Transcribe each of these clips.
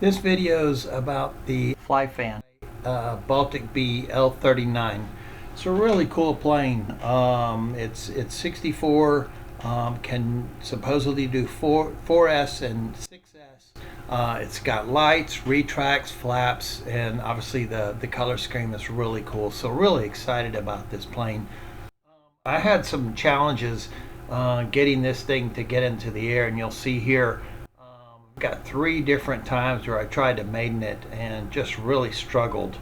This video's about the FlyFans Baltic B L39. It's a really cool plane. It's 64. Can supposedly do 4S and 6S. It's got lights, retracts, flaps, and obviously the color scheme is really cool. So really excited about this plane. I had some challenges getting this thing to get into the air, and you'll see here got 3 different times where I tried to maiden it and just really struggled.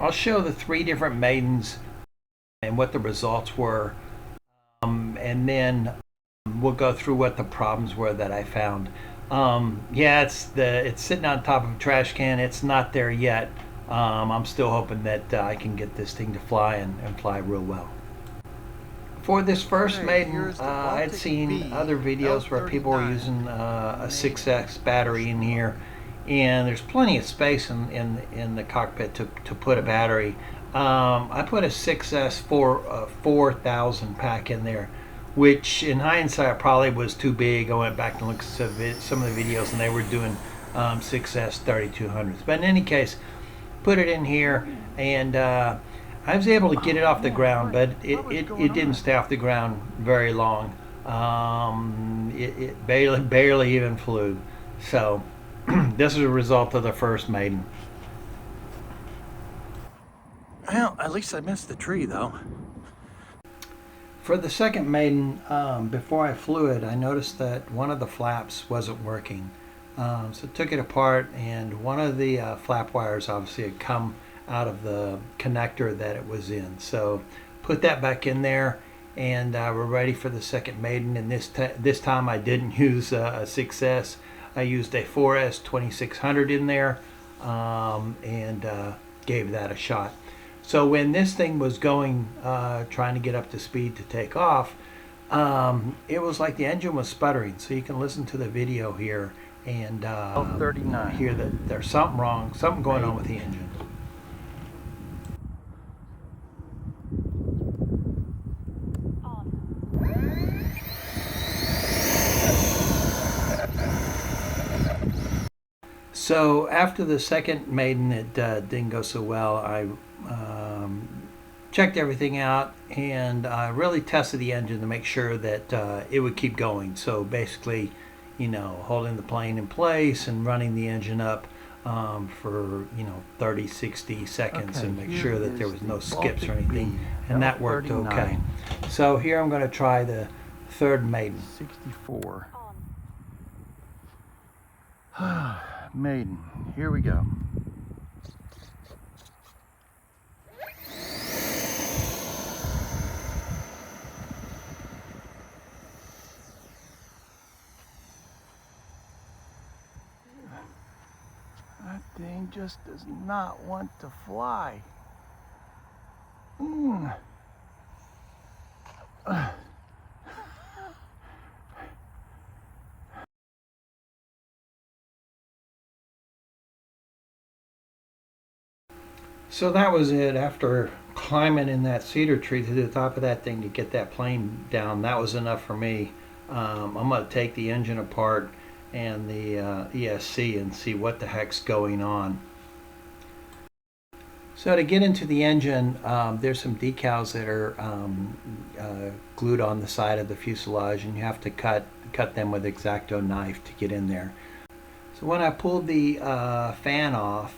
I'll show the 3 different maidens and what the results were, and then we'll go through what the problems were that I found. Yeah, it's sitting on top of a trash can. It's not there yet. I'm still hoping that I can get this thing to fly and fly real well. For this first maiden, I had seen other videos where people were using a 6X battery in here, and there's plenty of space in the cockpit to put a battery. I put a 6S 4000 pack in there, which in hindsight probably was too big. I went back and looked at some of the videos, and they were doing 6S 3200s. But in any case, put it in here, and I was able to get it off the ground, but it didn't stay off the ground very long. It barely even flew. So this is a result of the first maiden. Well, at least I missed the tree though. For the second maiden, before I flew it, I noticed that one of the flaps wasn't working. So I took it apart, and one of the flap wires obviously had come out of the connector that it was in. So put that back in there, and we're ready for the second maiden. And this time I didn't use a 6S. I used a 4S 2600 in there, and gave that a shot. So when this thing was going, trying to get up to speed to take off, it was like the engine was sputtering. So you can listen to the video here and hear that there's something wrong, something going on with the engine. So after the second maiden, it didn't go so well. I checked everything out, and I really tested the engine to make sure that it would keep going. So basically, holding the plane in place and running the engine up for 30, 60 seconds, and make sure that there was no skips or anything, and that worked okay. So here I'm going to try the third maiden. 64. Maiden, here we go. That thing just does not want to fly. So that was it. After climbing in that cedar tree to the top of that thing to get that plane down, that was enough for me. I'm going to take the engine apart and the ESC and see what the heck's going on. So to get into the engine, there's some decals that are glued on the side of the fuselage, and you have to cut them with X-Acto knife to get in there. So when I pulled the fan off,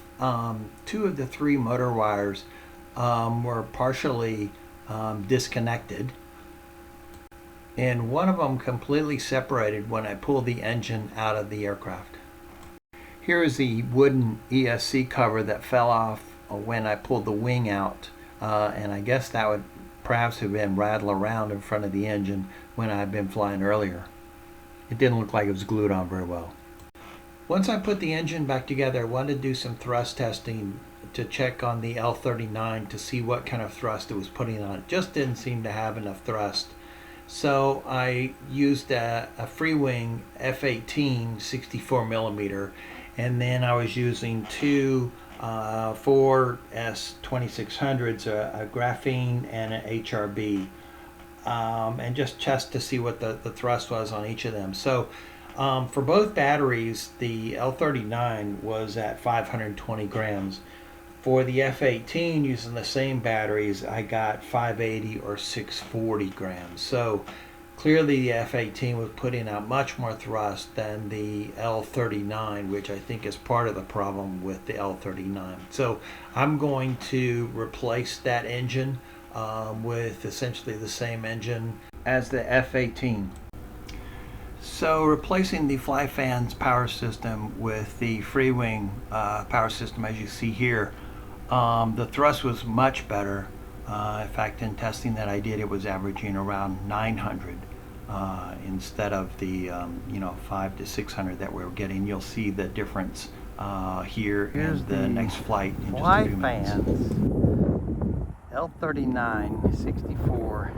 2 of the 3 motor wires were partially disconnected, and one of them completely separated when I pulled the engine out of the aircraft. Here is the wooden ESC cover that fell off when I pulled the wing out, and I guess that would perhaps have been rattled around in front of the engine when I'd been flying earlier. It didn't look like it was glued on very well. Once I put the engine back together, I wanted to do some thrust testing to check on the L39 to see what kind of thrust it was putting on. It just didn't seem to have enough thrust. So I used a Freewing F18 64 millimeter, and then I was using 2 4S 2600s, a graphene and an HRB, and just to see what the thrust was on each of them. So For both batteries, the L39 was at 520 grams. For the F18, using the same batteries, I got 580 or 640 grams. So clearly the F18 was putting out much more thrust than the L39, which I think is part of the problem with the L39. So I'm going to replace that engine with essentially the same engine as the F18. So replacing the FlyFans power system with the Freewing power system, as you see here, the thrust was much better. In fact, in testing that I did, it was averaging around 900 instead of the 5 to 600 that we were getting. You'll see the difference here Here's in the next flight in just a few minutes. FlyFans L39 64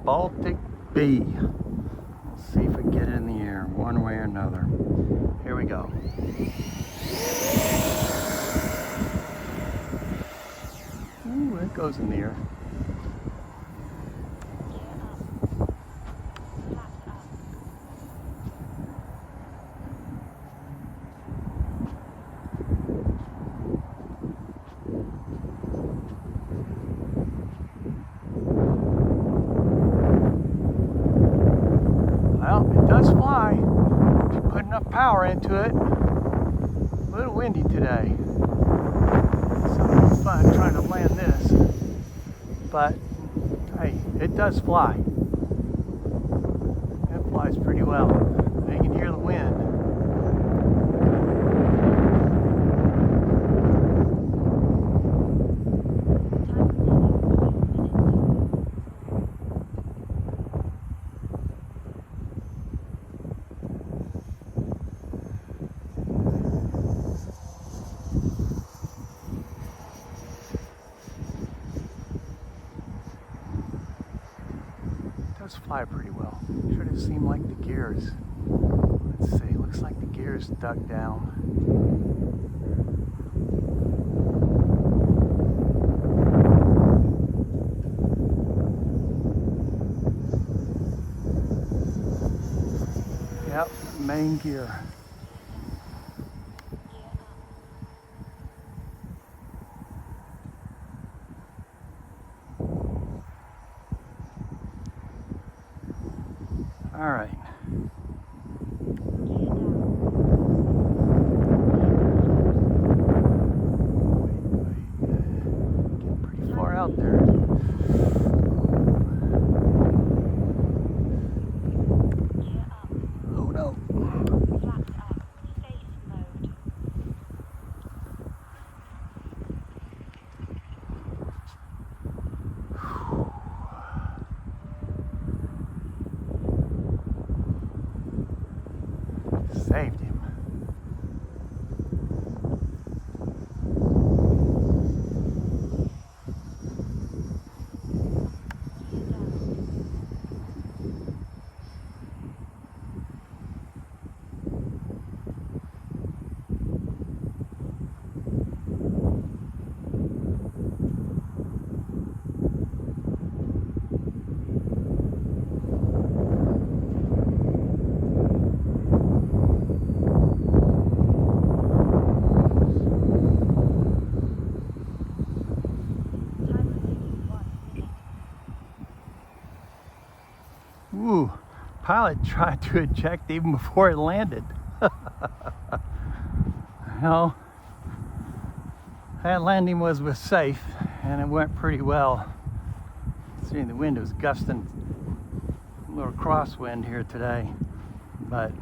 Baltic B. We'll see if we can get it in the air one way or another. Here we go. Ooh, it goes in the air. Well, it does fly. Put enough power into it. A little windy today. So it'll be fun trying to land this. But hey, it does fly. It flies pretty well. You can hear the wind. Does fly pretty well. Sure does seem like the gears. Let's see, looks like the gears dug down. Yep, main gear. All right. Getting pretty far out there. Oh no. Saved him. Ooh, pilot tried to eject even before it landed. No, that landing was safe and it went pretty well. See, the wind was gusting, a little crosswind here today, but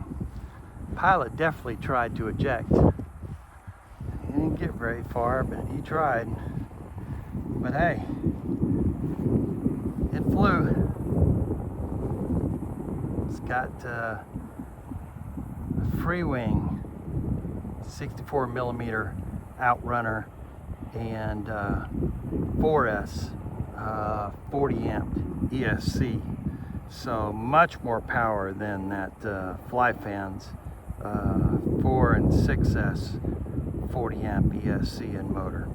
pilot definitely tried to eject. He didn't get very far, but he tried. But hey, it flew. It's got a Freewing 64 millimeter outrunner and 4S 40 amp ESC, so much more power than that FlyFans 4 and 6S 40 amp ESC and motor.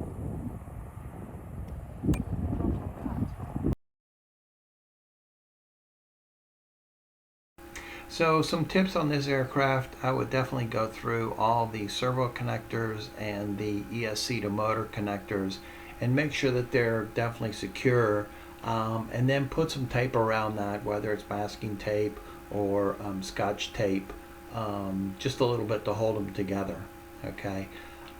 So some tips on this aircraft: I would definitely go through all the servo connectors and the ESC to motor connectors and make sure that they're definitely secure, and then put some tape around that, whether it's masking tape or scotch tape, just a little bit to hold them together. Okay.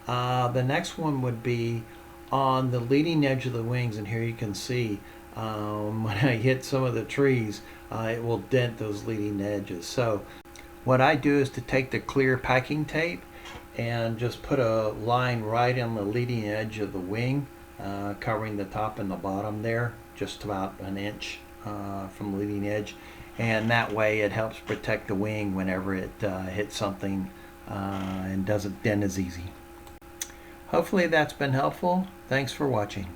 The next one would be on the leading edge of the wings, and here you can see when I hit some of the trees, it will dent those leading edges. So what I do is to take the clear packing tape and just put a line right on the leading edge of the wing, covering the top and the bottom there, just about an inch from the leading edge, and that way it helps protect the wing whenever it hits something and doesn't dent as easy. Hopefully that's been helpful. Thanks for watching.